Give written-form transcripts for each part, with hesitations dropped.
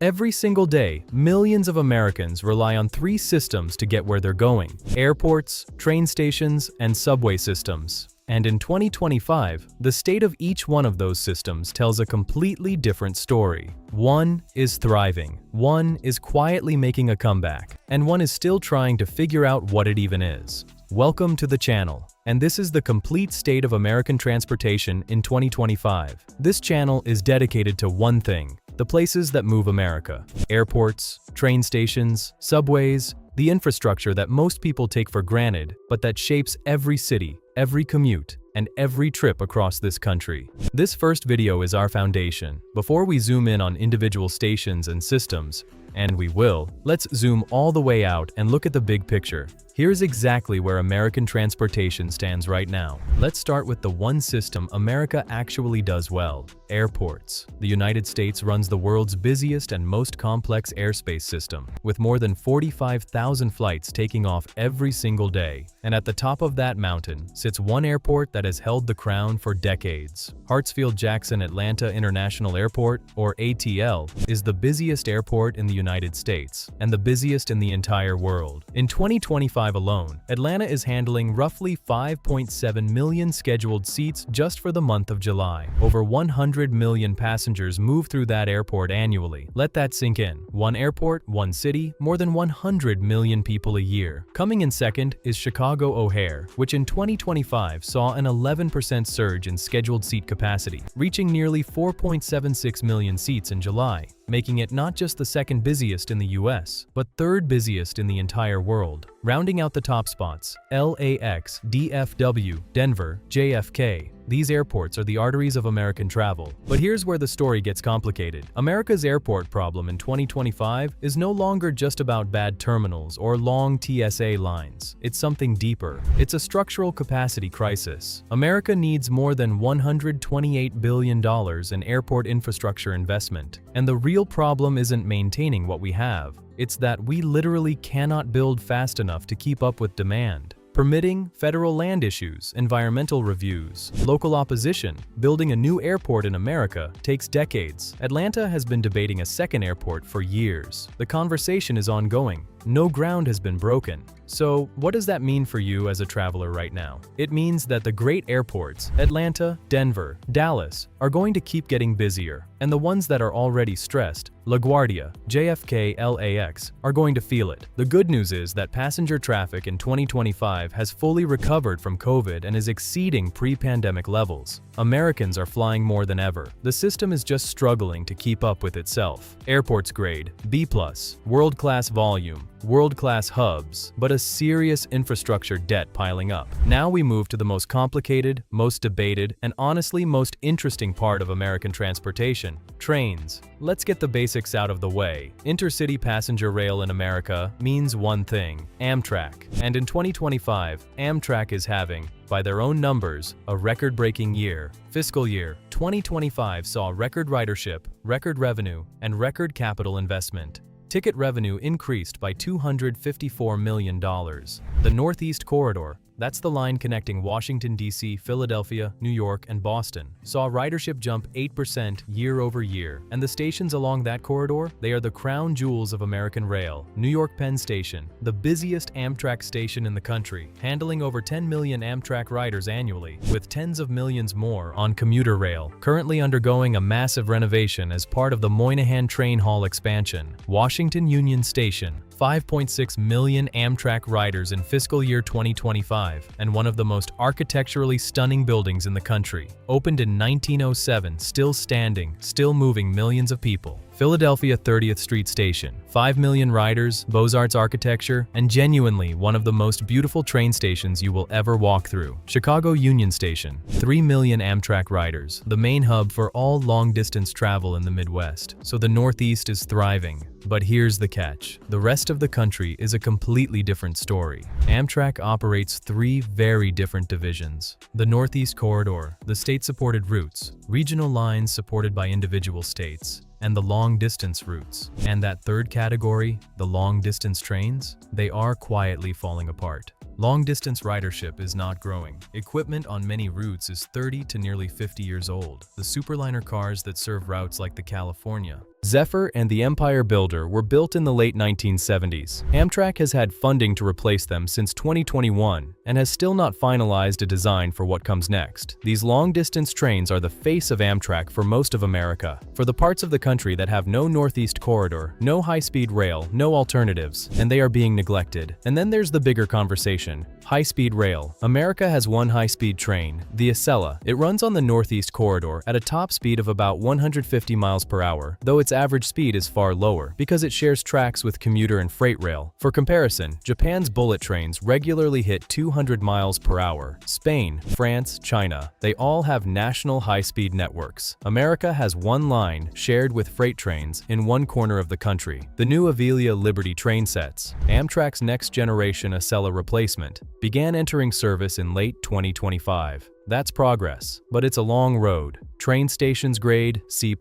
Every single day, millions of Americans rely on three systems to get where they're going: airports, train stations, and subway systems. And in 2025, the state of each one of those systems tells a completely different story. One is thriving, one is quietly making a comeback, and one is still trying to figure out what it even is. Welcome to the channel, and this is the complete state of American transportation in 2025. This channel is dedicated to one thing: the places that move America. Airports, train stations, subways, the infrastructure that most people take for granted, but that shapes every city, every commute, and every trip across this country. This first video is our foundation. Before we zoom in on individual stations and systems, and we will, let's zoom all the way out and look at the big picture. Here's exactly where American transportation stands right now. Let's start with the one system America actually does well: airports. The United States runs the world's busiest and most complex airspace system, with more than 45,000 flights taking off every single day. And at the top of that mountain sits one airport that has held the crown for decades. Hartsfield-Jackson Atlanta International Airport, or ATL, is the busiest airport in the United States, and the busiest in the entire world. In 2025 alone, Atlanta is handling roughly 5.7 million scheduled seats just for the month of July. Over 100 million passengers move through that airport annually. Let that sink in. One airport, one city, more than 100 million people a year. Coming in second is Chicago O'Hare, which in 2025 saw an 11% surge in scheduled seat capacity, reaching nearly 4.76 million seats in July, making it not just the second busiest in the US, but third busiest in the entire world. Rounding out the top spots: LAX, DFW, Denver, JFK. These airports are the arteries of American travel. But here's where the story gets complicated. America's airport problem in 2025 is no longer just about bad terminals or long TSA lines. It's something deeper. It's a structural capacity crisis. America needs more than $128 billion in airport infrastructure investment. And the real problem isn't maintaining what we have. It's that we literally cannot build fast enough to keep up with demand. Permitting, federal land issues, environmental reviews, local opposition. Building a new airport in America takes decades. Atlanta has been debating a second airport for years. The conversation is ongoing. No ground has been broken. So, what does that mean for you as a traveler right now? It means that the great airports, Atlanta, Denver, Dallas, are going to keep getting busier, and the ones that are already stressed, LaGuardia, JFK, LAX, are going to feel it. The good news is that passenger traffic in 2025 has fully recovered from COVID and is exceeding pre-pandemic levels. Americans are flying more than ever. The system is just struggling to keep up with itself. Airports grade B+, world-class volume, world-class hubs, but a serious infrastructure debt piling up. Now we move to the most complicated, most debated, and honestly most interesting part of American transportation: trains. Let's get the basics out of the way. Intercity passenger rail in America means one thing: Amtrak. And in 2025, Amtrak is having, by their own numbers, a record-breaking year. Fiscal year 2025 saw record ridership, record revenue, and record capital investment. Ticket revenue increased by $254 million. The Northeast Corridor, that's the line connecting Washington, D.C., Philadelphia, New York, and Boston, saw ridership jump 8% year over year. And the stations along that corridor, they are the crown jewels of American rail. New York Penn Station, the busiest Amtrak station in the country, handling over 10 million Amtrak riders annually, with tens of millions more on commuter rail, currently undergoing a massive renovation as part of the Moynihan Train Hall expansion. Washington Union Station, 5.6 million Amtrak riders in fiscal year 2025, and one of the most architecturally stunning buildings in the country. Opened in 1907, still standing, still moving millions of people. Philadelphia 30th Street Station, 5 million riders, Beaux-Arts architecture, and genuinely one of the most beautiful train stations you will ever walk through. Chicago Union Station, 3 million Amtrak riders, the main hub for all long-distance travel in the Midwest. So the Northeast is thriving. But here's the catch: the rest of the country is a completely different story. Amtrak operates three very different divisions: the Northeast Corridor, the state-supported routes, regional lines supported by individual states, and the long-distance routes. And that third category, the long-distance trains, they are quietly falling apart. Long-distance ridership is not growing. Equipment on many routes is 30 to nearly 50 years old. The superliner cars that serve routes like the California, Zephyr and the Empire Builder were built in the late 1970s. Amtrak has had funding to replace them since 2021 and has still not finalized a design for what comes next. These long-distance trains are the face of Amtrak for most of America. For the parts of the country that have no Northeast Corridor, no high-speed rail, no alternatives, and they are being neglected. And then there's the bigger conversation. High-speed rail. America has one high-speed train, the Acela. It runs on the Northeast Corridor at a top speed of about 150 miles per hour, though its average speed is far lower because it shares tracks with commuter and freight rail. For comparison, Japan's bullet trains regularly hit 200 miles per hour. Spain, France, China, they all have national high-speed networks. America has one line shared with freight trains in one corner of the country. The new Avelia Liberty train sets, Amtrak's next-generation Acela replacement, began entering service in late 2025. That's progress, but it's a long road. Train stations grade C+,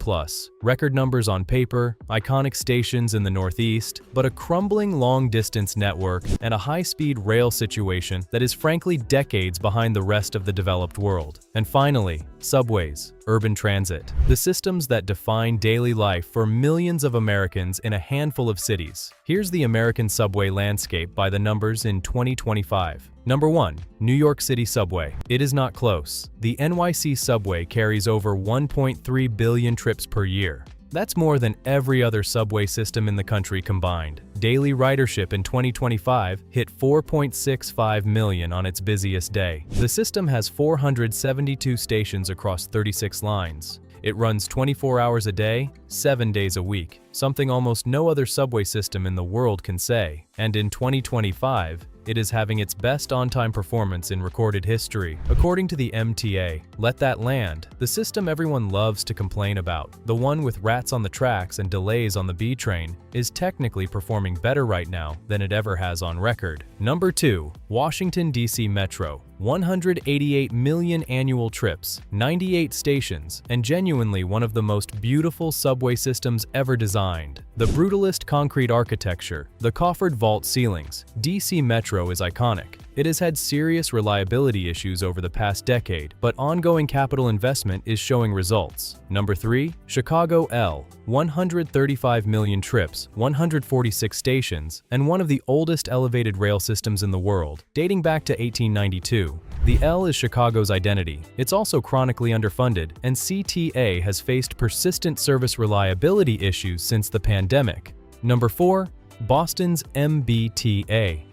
record numbers on paper, iconic stations in the Northeast, but a crumbling long-distance network and a high-speed rail situation that is frankly decades behind the rest of the developed world. And finally, subways, urban transit, the systems that define daily life for millions of Americans in a handful of cities. Here's the American subway landscape by the numbers in 2025. Number 1. New York City Subway. It is not close. The NYC subway carries over 1.3 billion trips per year. That's more than every other subway system in the country combined. Daily ridership in 2025 hit 4.65 million on its busiest day. The system has 472 stations across 36 lines. It runs 24 hours a day, 7 days a week, something almost no other subway system in the world can say. And in 2025, it is having its best on-time performance in recorded history. According to the MTA, Let That Land, the system everyone loves to complain about, the one with rats on the tracks and delays on the B train, is technically performing better right now than it ever has on record. Number 2. Washington, D.C. Metro. 188 million annual trips, 98 stations, and genuinely one of the most beautiful subway systems ever designed. The brutalist concrete architecture, the coffered vault ceilings, DC Metro is iconic. It has had serious reliability issues over the past decade, but ongoing capital investment is showing results. Number 3. Chicago L. 135 million trips, 146 stations, and one of the oldest elevated rail systems in the world, dating back to 1892. The L is Chicago's identity. It's also chronically underfunded, and CTA has faced persistent service reliability issues since the pandemic. Number 4. Boston's MBTA.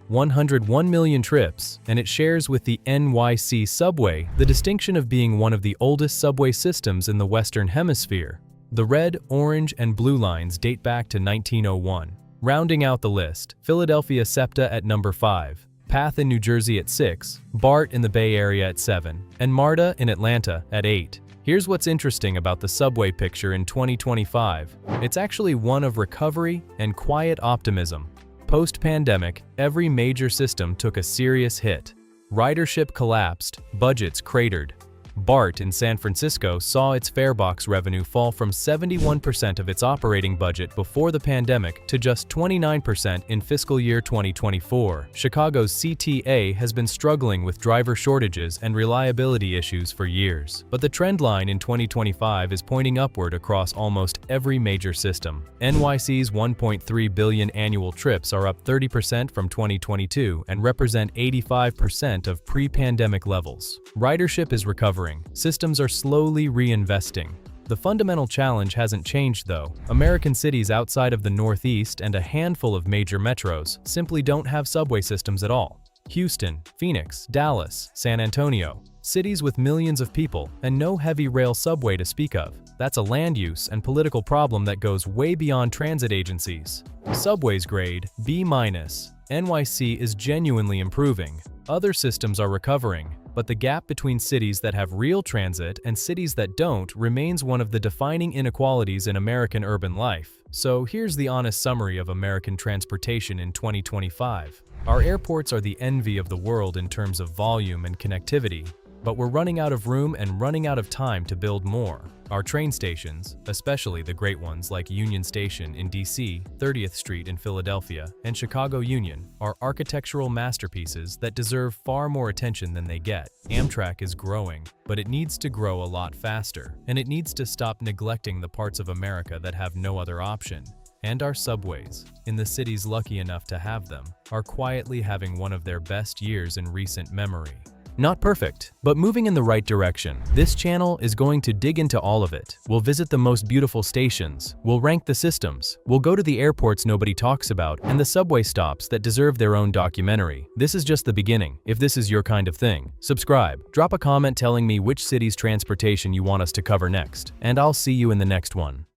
101 million trips, and it shares with the NYC subway the distinction of being one of the oldest subway systems in the Western Hemisphere. The red, orange, and blue lines date back to 1901. Rounding out the list, Philadelphia SEPTA at number 5, PATH in New Jersey at 6, BART in the Bay Area at 7, and MARTA in Atlanta at 8. Here's what's interesting about the subway picture in 2025. It's actually one of recovery and quiet optimism. Post-pandemic, every major system took a serious hit. Ridership collapsed, budgets cratered. BART in San Francisco saw its farebox revenue fall from 71% of its operating budget before the pandemic to just 29% in fiscal year 2024. Chicago's CTA has been struggling with driver shortages and reliability issues for years, but the trend line in 2025 is pointing upward across almost every major system. NYC's 1.3 billion annual trips are up 30% from 2022 and represent 85% of pre-pandemic levels. Ridership is recovering. Systems are slowly reinvesting. The fundamental challenge hasn't changed though. American cities outside of the Northeast and a handful of major metros simply don't have subway systems at all. Houston, Phoenix, Dallas, San Antonio, cities with millions of people and no heavy rail subway to speak of. That's a land use and political problem that goes way beyond transit agencies. Subways grade B-. NYC is genuinely improving. Other systems are recovering, but the gap between cities that have real transit and cities that don't remains one of the defining inequalities in American urban life. So here's the honest summary of American transportation in 2025. Our airports are the envy of the world in terms of volume and connectivity. but we're running out of room and running out of time to build more. Our train stations, especially the great ones like Union Station in DC, 30th Street in Philadelphia, and Chicago Union, are architectural masterpieces that deserve far more attention than they get. Amtrak is growing, but it needs to grow a lot faster, and it needs to stop neglecting the parts of America that have no other option. And our subways, in the cities lucky enough to have them, are quietly having one of their best years in recent memory. Not perfect, but moving in the right direction. This channel is going to dig into all of it. We'll visit the most beautiful stations, we'll rank the systems, we'll go to the airports nobody talks about, and the subway stops that deserve their own documentary. This is just the beginning. If this is your kind of thing, subscribe. Drop a comment telling me which city's transportation you want us to cover next, and I'll see you in the next one.